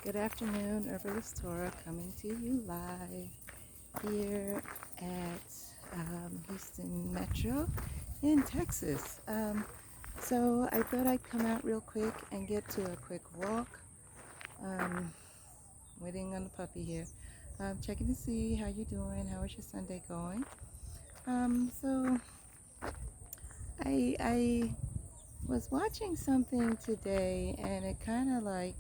Good afternoon, Herbalist Torah coming to you live here at Houston Metro in Texas. So I thought I'd come out real quick and get to a quick walk. Um, Waiting on the puppy here. Checking to see how you're doing. How is your Sunday going? So I was watching something today and it kind of like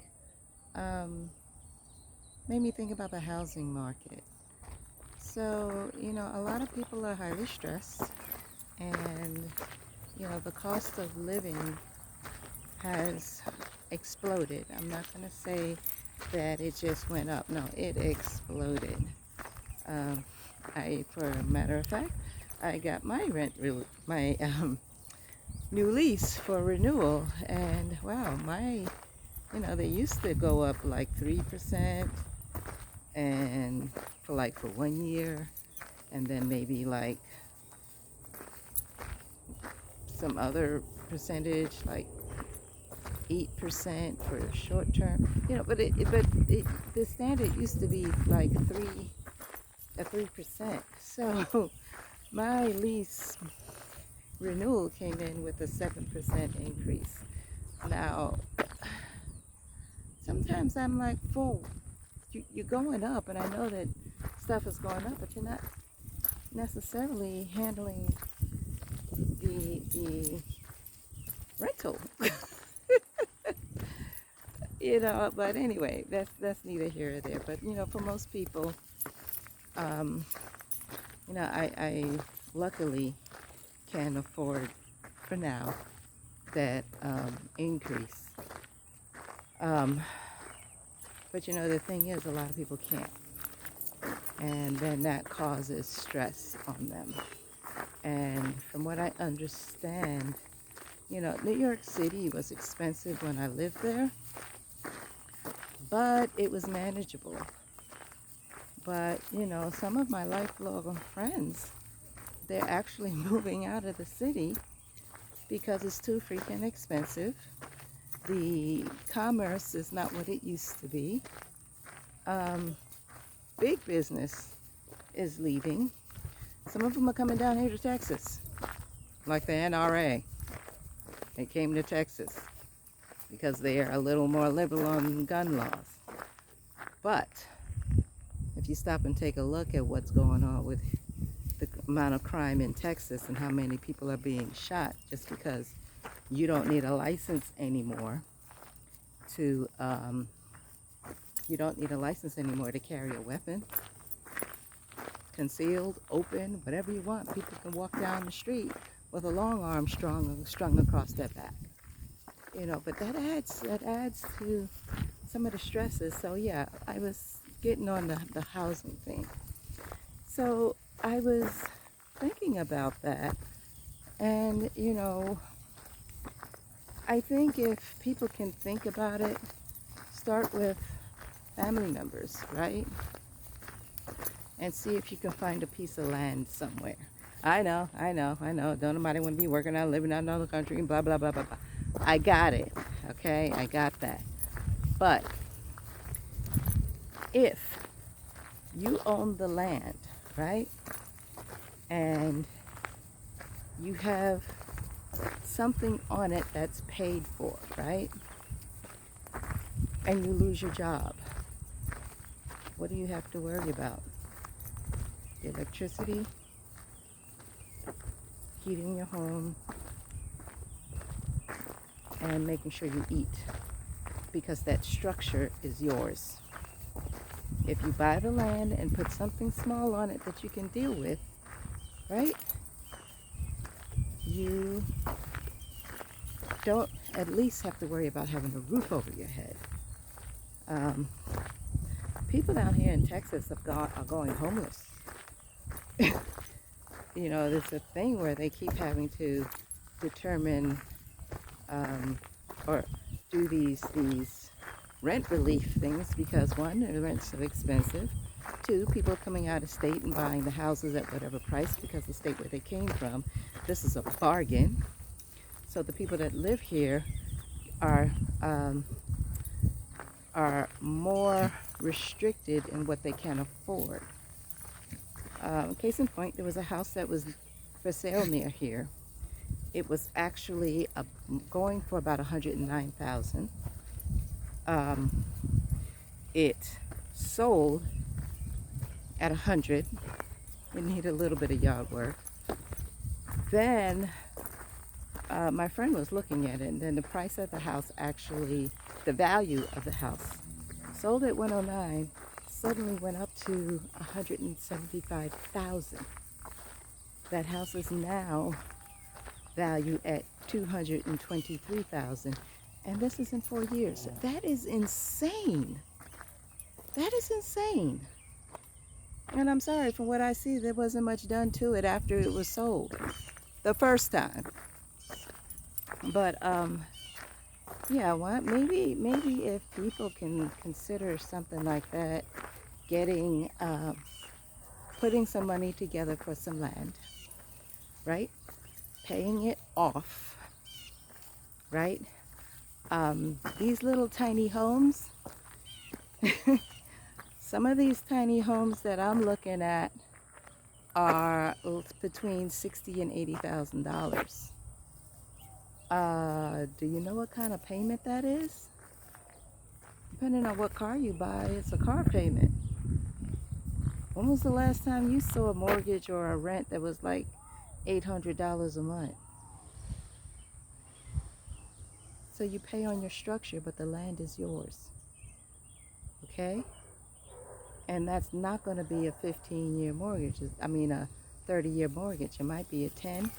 um, made me think about the housing market. So, a lot of people are highly stressed, and, the cost of living has exploded. I'm not going to say that it just went up. No, it exploded. Um, for a matter of fact, I got my my new lease for renewal, and wow, they used to go up like 3%, and for 1 year, and then maybe like some other percentage like 8% for short term, but the standard used to be like 3%. So my lease renewal came in with a 7% increase. Now sometimes I'm like, "Fool, you're going up," and I know that stuff is going up, but you're not necessarily handling the rental. But anyway, that's neither here or there. But for most people, um, I luckily can afford for now that increase. Um, but the thing is, a lot of people can't, and then that causes stress on them. And from what I understand, New York City was expensive when I lived there, but it was manageable. But, some of my lifelong friends, they're actually moving out of the city because it's too freaking expensive. The commerce is not what it used to be. Big business is leaving. Some of them are coming down here to Texas, like the NRA. They came to Texas because they are a little more liberal on gun laws. But if you stop and take a look at what's going on with the amount of crime in Texas and how many people are being shot just because you don't need a license anymore to carry a weapon, concealed, open, whatever you want. People can walk down the street with a long arm strung across their back. But that adds to some of the stresses. So yeah, I was getting on the housing thing. So I was thinking about that, and I think if people can think about it, start with family members, right? And see if you can find a piece of land somewhere. I know. Don't nobody want to be working out, living out in another country, and blah, blah, blah, blah, blah. I got it, okay? I got that. But if you own the land, right? And you have something on it that's paid for, right? And you lose your job, what do you have to worry about? The electricity, heating your home, and making sure you eat, because that structure is yours. If you buy the land and put something small on it that you can deal with, right? You don't at least have to worry about having a roof over your head. People down here in Texas are going homeless. There's a thing where they keep having to determine or do these rent relief things because, one, the rent's so expensive. Two, people are coming out of state and buying the houses at whatever price because the state where they came from, this is a bargain. So the people that live here are are more restricted in what they can afford. Case in point, there was a house that was for sale near here. It was actually going for about 109,000. It sold at 100. It needed a little bit of yard work. Then my friend was looking at it, and then the price of the house actually, the value of the house, sold at 109, suddenly went up to 175,000. That house is now valued at 223,000, and this is in 4 years. That is insane. That is insane. And I'm sorry, from what I see, there wasn't much done to it after it was sold the first time. But yeah, maybe if people can consider something like that, getting putting some money together for some land, right? Paying it off, right? These little tiny homes, some of these tiny homes that I'm looking at are between $60,000 and $80,000. Do you know what kind of payment that is? Depending on what car you buy, it's a car payment. When was the last time you saw a mortgage or a rent that was like $800 a month? So you pay on your structure, but the land is yours. Okay? And that's not going to be a 15-year mortgage. I mean, a 30-year mortgage. It might be a 10.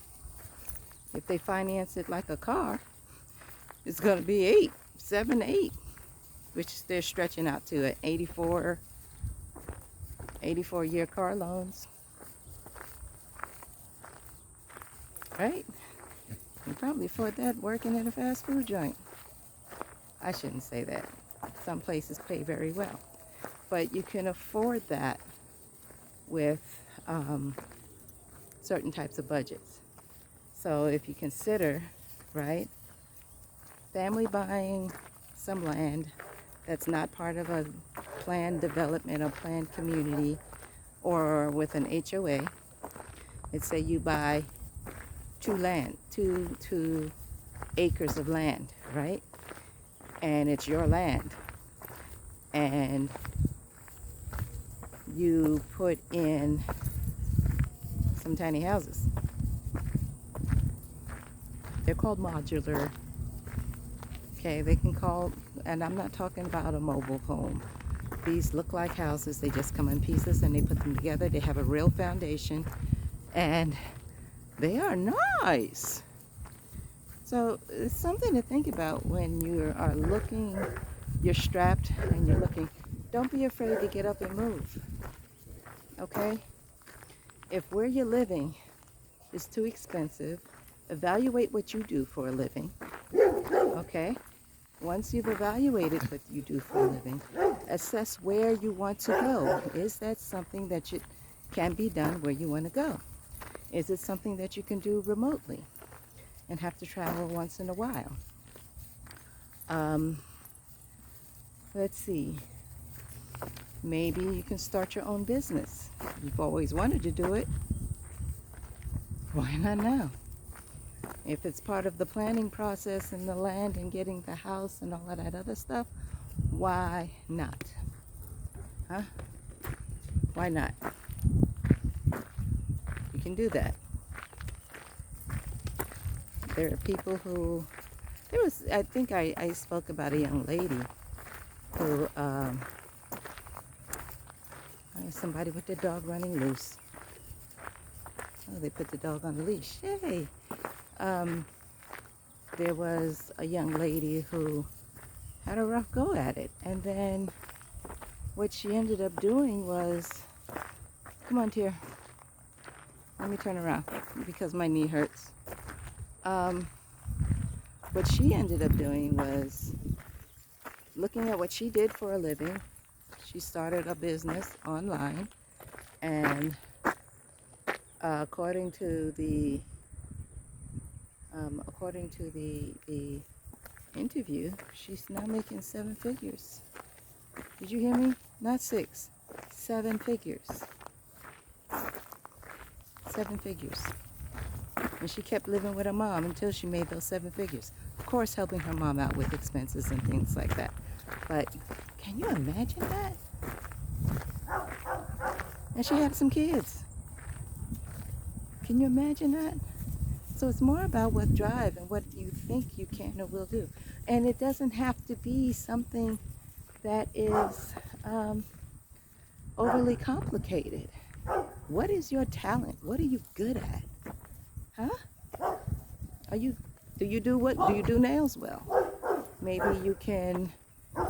If they finance it like a car, it's going to be 8, 7, 8, which they're stretching out to at 84-year car loans. Right? You probably afford that working at a fast food joint. I shouldn't say that. Some places pay very well. But you can afford that with certain types of budgets. So if you consider, right, family buying some land that's not part of a planned development or planned community or with an HOA, let's say you buy two acres of land, right? And it's your land. And you put in some tiny houses. They're called modular. Okay, they can call, and I'm not talking about a mobile home. These look like houses. They just come in pieces and they put them together. They have a real foundation and they are nice. So it's something to think about when you are looking, you're strapped and you're looking. Don't be afraid to get up and move. Okay? If where you're living is too expensive, evaluate what you do for a living. Okay? Once you've evaluated what you do for a living, assess where you want to go. Is that something that can be done where you want to go? Is it something that you can do remotely and have to travel once in a while? Let's see. Maybe you can start your own business. You've always wanted to do it. Why not now? If it's part of the planning process and the land and getting the house and all of that other stuff, why not? Huh? Why not? You can do that. There are people who, I think I spoke about a young lady who, somebody with their dog running loose. Oh, they put the dog on the leash. Yay! There was a young lady who had a rough go at it. And then what she ended up doing was, come on, Tier. Let me turn around because my knee hurts. What she ended up doing was looking at what she did for a living. She started a business online, and according to the interview, she's now making 7 figures. Did you hear me? Not 6, 7 figures. 7 figures. And she kept living with her mom until she made those 7 figures. Of course, helping her mom out with expenses and things like that. But can you imagine that? And she had some kids. Can you imagine that? So it's more about what drive and what you think you can or will do. And it doesn't have to be something that is overly complicated. What is your talent? What are you good at? Huh? Do you do nails well? Maybe you can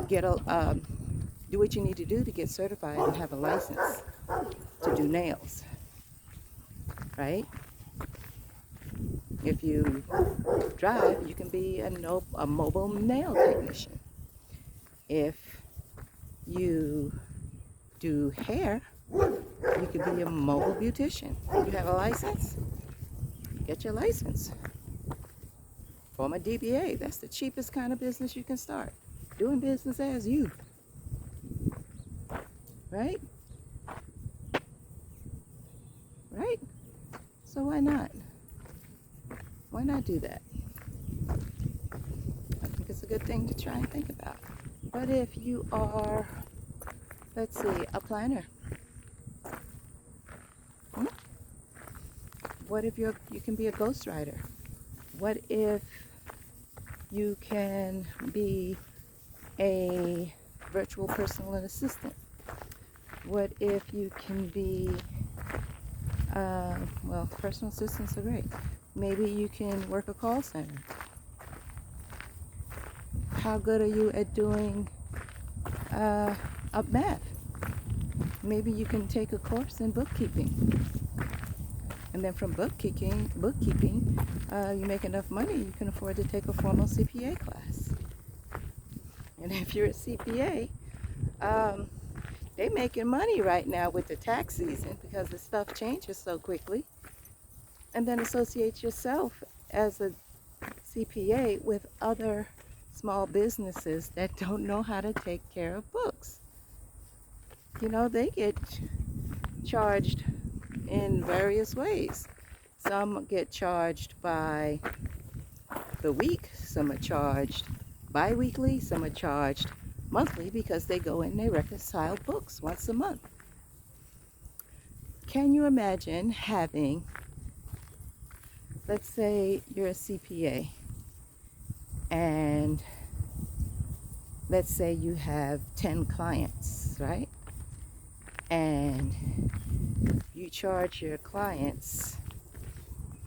get do what you need to do to get certified and have a license to do nails, right? If you drive, you can be a mobile nail technician. If you do hair, you could be a mobile beautician. You have a license? Get your license. Form a DBA. That's the cheapest kind of business you can start. Doing business as you. Right? Right? So why not? Why not do that? I think it's a good thing to try and think about. What if you are, let's see, a planner? What if you can be a ghostwriter? What if you can be a virtual personal assistant? What if you can be, well, personal assistants are great. Maybe you can work a call center. How good are you at doing math? Maybe you can take a course in bookkeeping. And then from bookkeeping, you make enough money, you can afford to take a formal CPA class. And if you're a CPA, they're making money right now with the tax season because the stuff changes so quickly. And then associate yourself as a CPA with other small businesses that don't know how to take care of books. You know, they get charged in various ways. Some get charged by the week, some are charged bi-weekly, some are charged monthly because they go in and they reconcile books once a month. Can you imagine having, let's say you're a CPA, and let's say you have 10 clients, right? And you charge your clients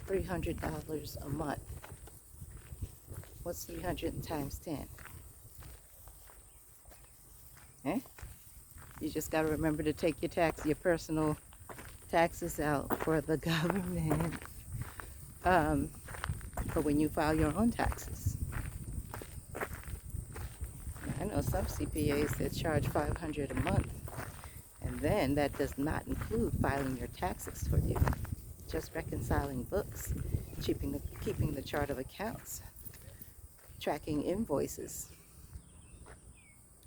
$300 a month. What's 300 times 10? Eh? You just got to remember to take your personal taxes out for the government, for when you file your own taxes. I know some CPAs that charge $500 a month, and then that does not include filing your taxes for you, just reconciling books, keeping the chart of accounts, tracking invoices,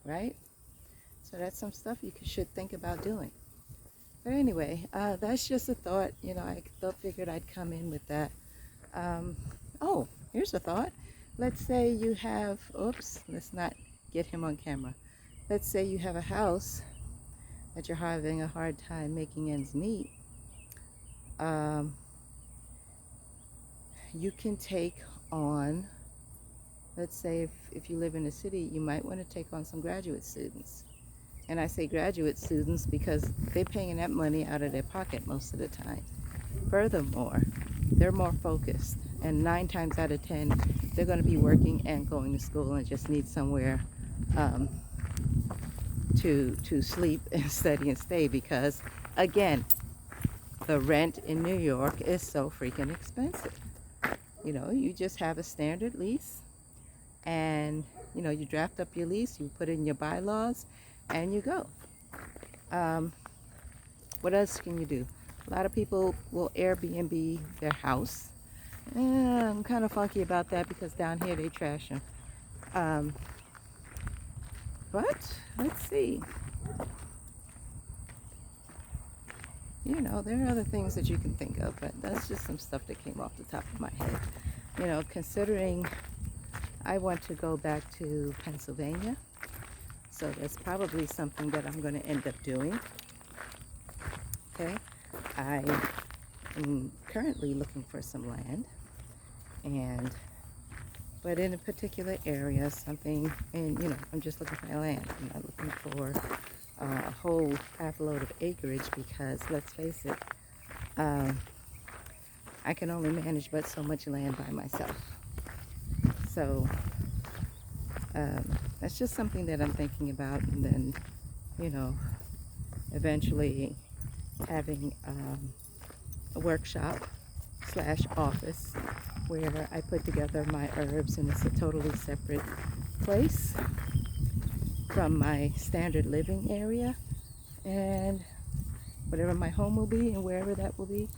right? So that's some stuff you should think about doing. But anyway, that's just a thought. You know, I figured I'd come in with that. Oh, here's a thought. Let's say you have, oops, let's not get him on camera. Let's say you have a house that you're having a hard time making ends meet. You can take on, let's say if you live in a city, you might want to take on some graduate students. And I say graduate students because they're paying that money out of their pocket most of the time. Furthermore, they're more focused, and 9 times out of 10, they're going to be working and going to school and just need somewhere to sleep and study and stay, because again, the rent in New York is so freaking expensive. You know, you just have a standard lease, and you know, you draft up your lease, you put in your bylaws, and you go. What else can you do? A lot of people will Airbnb their house. I'm kind of funky about that because down here they trash them. Um, but let's see. You know, there are other things that you can think of, but that's just some stuff that came off the top of my head. You know, considering I want to go back to Pennsylvania, so that's probably something that I'm going to end up doing. Okay, I am currently looking for some land, but in a particular area, something, and you know, I'm just looking for land. I'm not looking for a whole half load of acreage because, let's face it, I can only manage but so much land by myself. So that's just something that I'm thinking about, and then, you know, eventually having a workshop slash office where I put together my herbs, and it's a totally separate place from my standard living area and whatever my home will be and wherever that will be,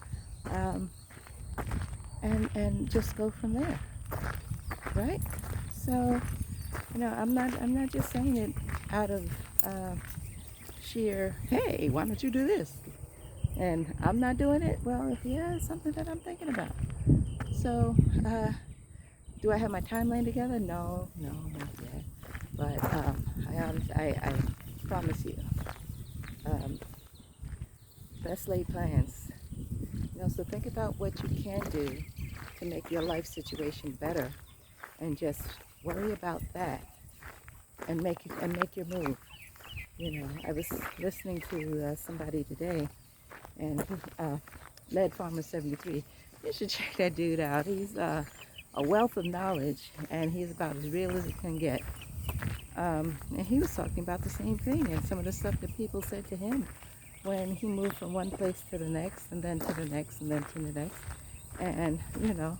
and just go from there, right? So, you know, I'm not just saying it out of sheer, hey, why don't you do this? And I'm not doing it. Well, yeah, it's something that I'm thinking about. So, do I have my timeline together? No, not yet. But I promise you, best laid plans. You know, so think about what you can do to make your life situation better, and just worry about that, and make your move. You know, I was listening to somebody today, and Lead Farmer 73. You should check that dude out. He's a wealth of knowledge, and he's about as real as it can get. And he was talking about the same thing, and some of the stuff that people said to him when he moved from one place to the next, and then to the next, and then to the next, and you know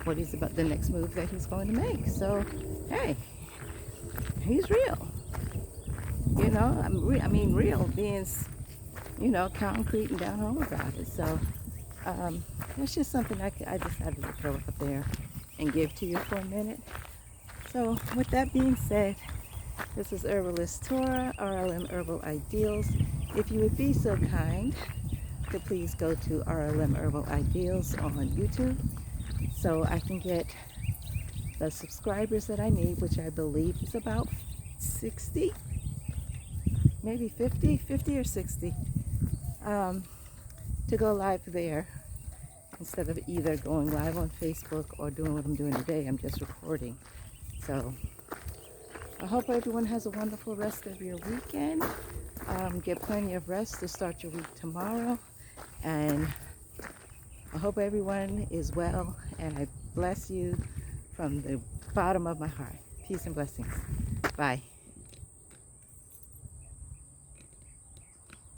what he's about, the next move that he's going to make. So, hey, he's real. You know, I mean, real means, you know, concrete and down home about it. So, it's just something I decided to throw up there and give to you for a minute. So, with that being said, this is Herbalist Tora, RLM Herbal Ideals. If you would be so kind to please go to RLM Herbal Ideals on YouTube, so I can get the subscribers that I need, which I believe is about 60, maybe 50 or 60, to go live there, instead of either going live on Facebook or doing what I'm doing today. I'm just recording. So I hope everyone has a wonderful rest of your weekend. Get plenty of rest to start your week tomorrow. And I hope everyone is well, and I bless you from the bottom of my heart. Peace and blessings. Bye.